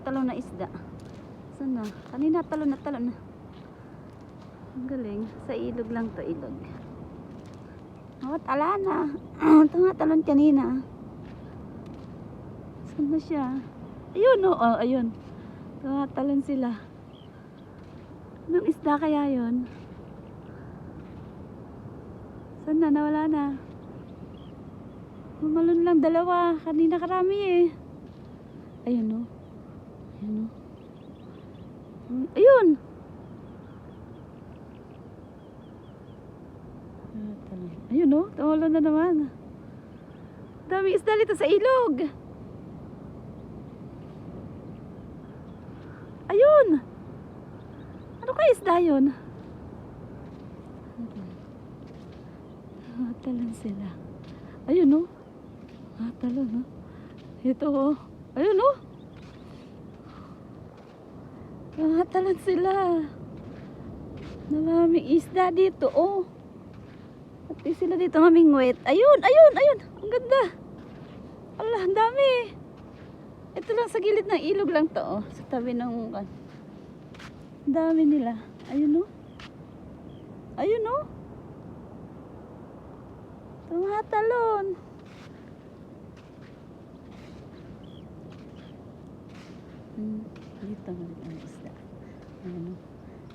talong na isda. Saan na? Kanina talon na talon na. Ang galing. Sa ilog lang to, ilog. Oh, tala na. Ito nga talon kanina. Saan na siya? Ayun, oh, ayun. Ito nga talon sila. Anong isda kaya yun? Saan na? Nawala na. Umalun lang dalawa. Kanina karami eh. Ayun, oh. Ayun, oh. Ayun. Ayun, oh. Tumulo na naman. Dami isda dito sa ilog. Ayun. Ano kaya isda yun? Talon sila. Ayun, oh. Talon, oh. Ito, oh. Ayun, oh. Talon sila. Maraming isda dito, oh. Pati sila dito mamingwit. Ayun, ayun, ayun. Ang ganda. Allah, ang dami. Ito lang sa gilid ng ilog lang to, oh. Sa tabi ng... Ang dami nila. Ayun, oh. Ayun, oh. Tumatalon. Dito ang isda. Ayun, oh.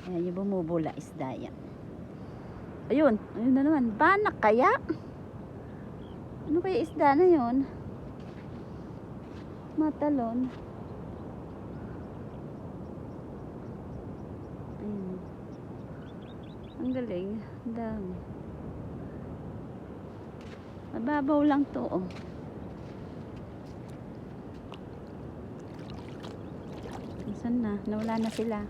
Ayan, yung bumubula isda yan. Ayun, ayun na naman. Banak kaya? Ano kaya isda na yun? Matalon. Ayun. Ang galing. Ang dami. Mababaw lang to, oh. Saan na? Nawala na sila.